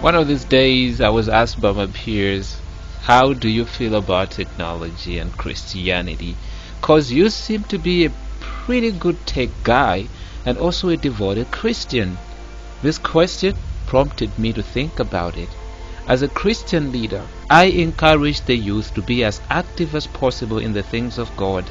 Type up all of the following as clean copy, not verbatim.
One of these days I was asked by my peers, how do you feel about technology and Christianity? Cause you seem to be a pretty good tech guy and also a devoted Christian. This question prompted me to think about it. As a Christian leader, I encourage the youth to be as active as possible in the things of God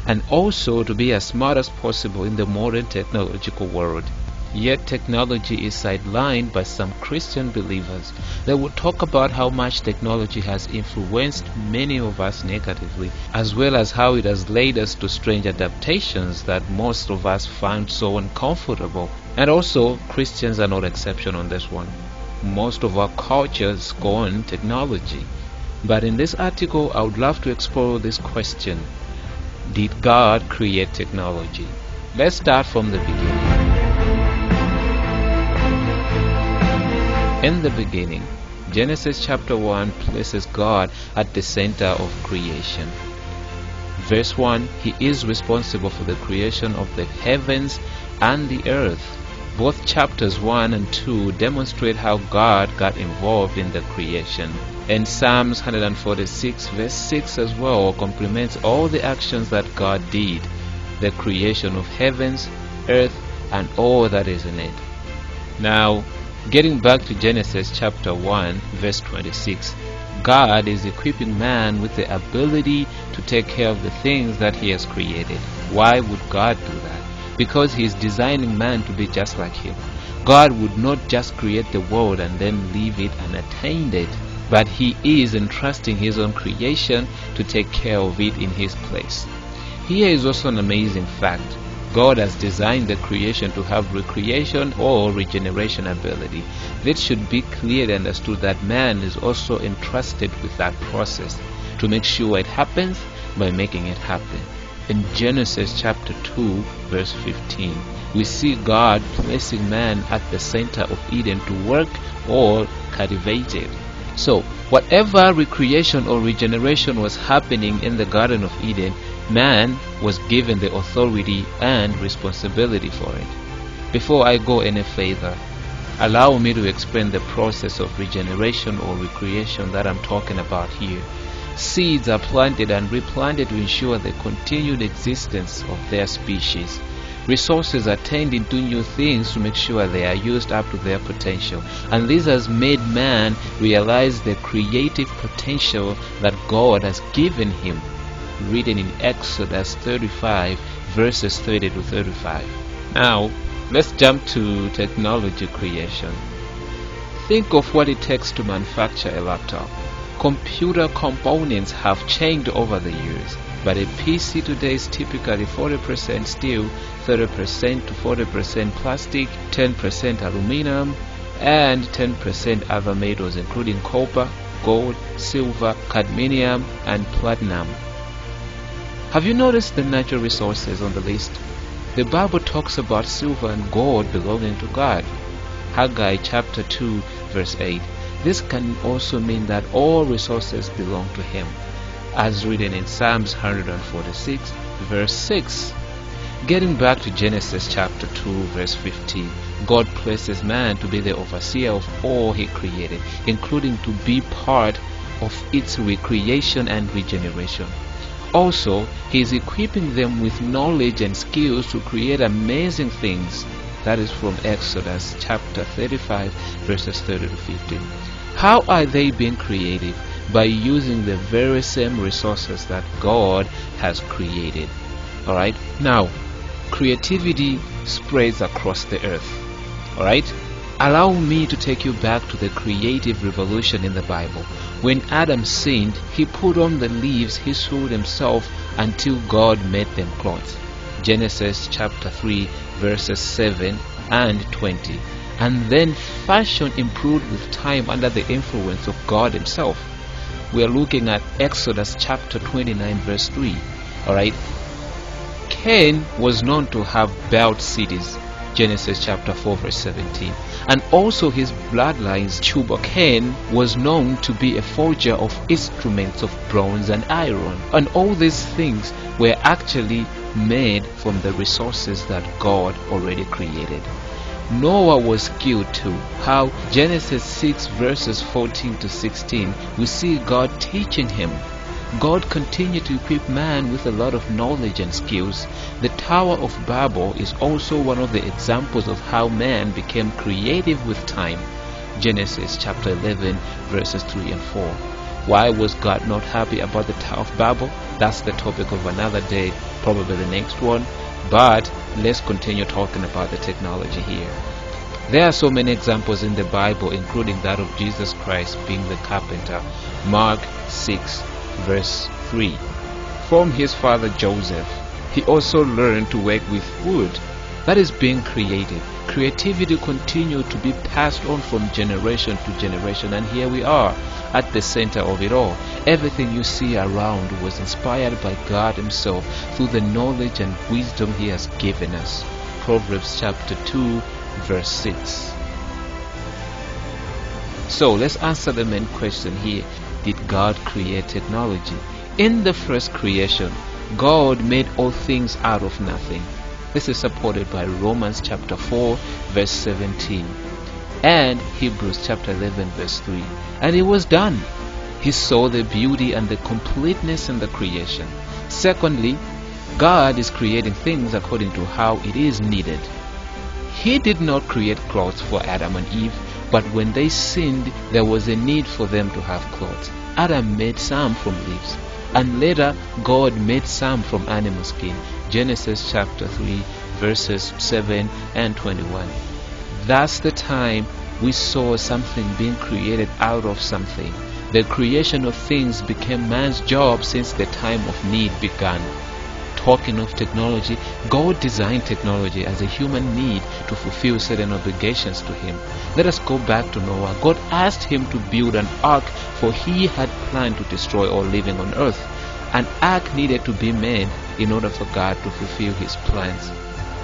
and also to be as smart as possible in the modern technological world. Yet technology is sidelined by some Christian believers. They will talk about how much technology has influenced many of us negatively, as well as how it has led us to strange adaptations that most of us find so uncomfortable. And also, Christians are not exception on this one. Most of our cultures scorn technology. But in this article, I would love to explore this question. Did God create technology? Let's start from the beginning. In the beginning, Genesis chapter 1 places God at the center of creation. Verse 1, He is responsible for the creation of the heavens and the earth. Both chapters 1 and 2 demonstrate how God got involved in the creation. And Psalms 146 verse 6 as well complements all the actions that God did, the creation of heavens, earth, and all that is in it. Now, getting back to Genesis chapter 1 verse 26, God is equipping man with the ability to take care of the things that He has created. Why would God do that? Because He is designing man to be just like Him. God would not just create the world and then leave it unattended, but He is entrusting His own creation to take care of it in His place. Here is also an amazing fact. God has designed the creation to have recreation or regeneration ability. This should be clearly understood that man is also entrusted with that process to make sure it happens by making it happen. In Genesis chapter 2 verse 15, we see God placing man at the center of Eden to work or cultivate it. So, whatever recreation or regeneration was happening in the Garden of Eden, man was given the authority and responsibility for it. Before I go any further, allow me to explain the process of regeneration or recreation that I'm talking about here. Seeds are planted and replanted to ensure the continued existence of their species. Resources are turned into new things to make sure they are used up to their potential. And this has made man realize the creative potential that God has given him, written in Exodus 35 verses 30 to 35. Now, let's jump to technology creation. Think of what it takes to manufacture a laptop. Computer components have changed over the years, but a PC today is typically 40% steel, 30% to 40% plastic, 10% aluminum, and 10% other metals including copper, gold, silver, cadmium, and platinum. Have you noticed the natural resources on the list? The Bible talks about silver and gold belonging to God. Haggai chapter 2 verse 8. This can also mean that all resources belong to Him, as written in Psalms 146 verse 6. Getting back to Genesis chapter 2 verse 15, God places man to be the overseer of all He created, including to be part of its recreation and regeneration. Also, He is equipping them with knowledge and skills to create amazing things. That is from Exodus chapter 35 verses 30 to 15. How are they being created? By using the very same resources that God has created. Alright? Now, creativity spreads across the earth. Alright? Allow me to take you back to the creative revolution in the Bible. When Adam sinned, he put on the leaves he sewed himself until God made them clothes. Genesis chapter 3 verses 7 and 20. And then fashion improved with time under the influence of God Himself. We are looking at Exodus chapter 29 verse 3. Alright? Cain was known to have built cities. Genesis chapter 4 verse 17. And also his bloodline's Tubal Cain was known to be a forger of instruments of bronze and iron. And all these things were actually made from the resources that God already created. Noah was skilled too. How Genesis 6 verses 14 to 16, we see God teaching him. God continued to equip man with a lot of knowledge and skills. The Tower of Babel is also one of the examples of how man became creative with time. Genesis chapter 11 verses 3 and 4. Why was God not happy about the Tower of Babel? That's the topic of another day, probably the next one. But let's continue talking about the technology here. There are so many examples in the Bible, including that of Jesus Christ being the carpenter. Mark 6 verse 3. From his father Joseph, he also learned to work with wood. That is being creative. Creativity continued to be passed on from generation to generation, and here we are at the center of it all. Everything you see around was inspired by God himself through the knowledge and wisdom he has given us. Proverbs chapter 2 verse 6. So let's answer the main question here. Did God create technology? In the first creation, God made all things out of nothing. This is supported by Romans chapter 4 verse 17 and Hebrews chapter 11 verse 3. And it was done. He saw the beauty and the completeness in the creation. Secondly, God is creating things according to how it is needed. He did not create clothes for Adam and Eve, but when they sinned, there was a need for them to have clothes. Adam made some from leaves, and later God made some from animal skin. Genesis chapter 3 verses 7 and 21. That's the time we saw something being created out of something. The creation of things became man's job since the time of need began. Talking of technology, God designed technology as a human need to fulfill certain obligations to him. Let us go back to Noah. God asked him to build an ark, for he had planned to destroy all living on earth. An ark needed to be made in order for God to fulfill his plans.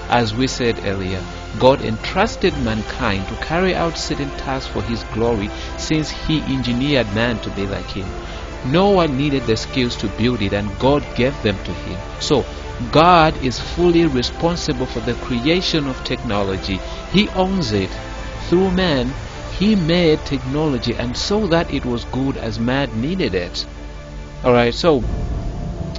As we said earlier, God entrusted mankind to carry out certain tasks for his glory, since he engineered man to be like him. No one needed the skills to build it, and God gave them to him. So God is fully responsible for the creation of technology. He owns it. Through man, he made technology and saw that it was good as man needed it. Alright, so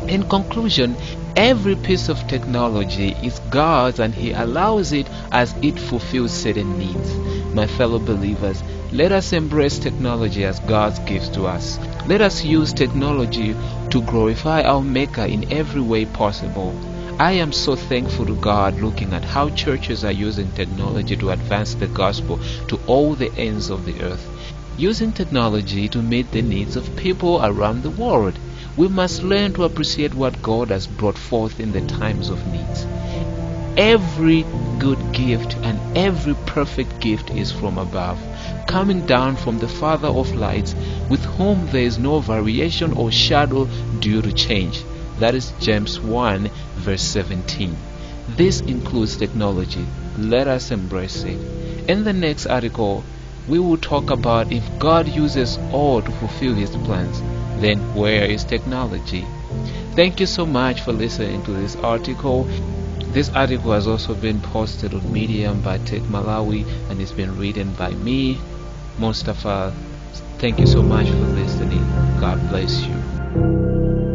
in conclusion, every piece of technology is God's, and he allows it as it fulfills certain needs. My fellow believers, let us embrace technology as God's gift to us. Let us use technology to glorify our Maker in every way possible. I am so thankful to God looking at how churches are using technology to advance the gospel to all the ends of the earth. Using technology to meet the needs of people around the world. We must learn to appreciate what God has brought forth in the times of needs. Every good gift and every perfect gift is from above, coming down from the Father of lights, with whom there is no variation or shadow due to change. That is James 1 verse 17. This includes technology. Let us embrace it. In the next article, we will talk about if God uses all to fulfill his plans, then where is technology? Thank you so much for listening to this article. This article has also been posted on Medium by Tech Malawi, and it's been written by me, Mustapha. Thank you so much for listening. God bless you.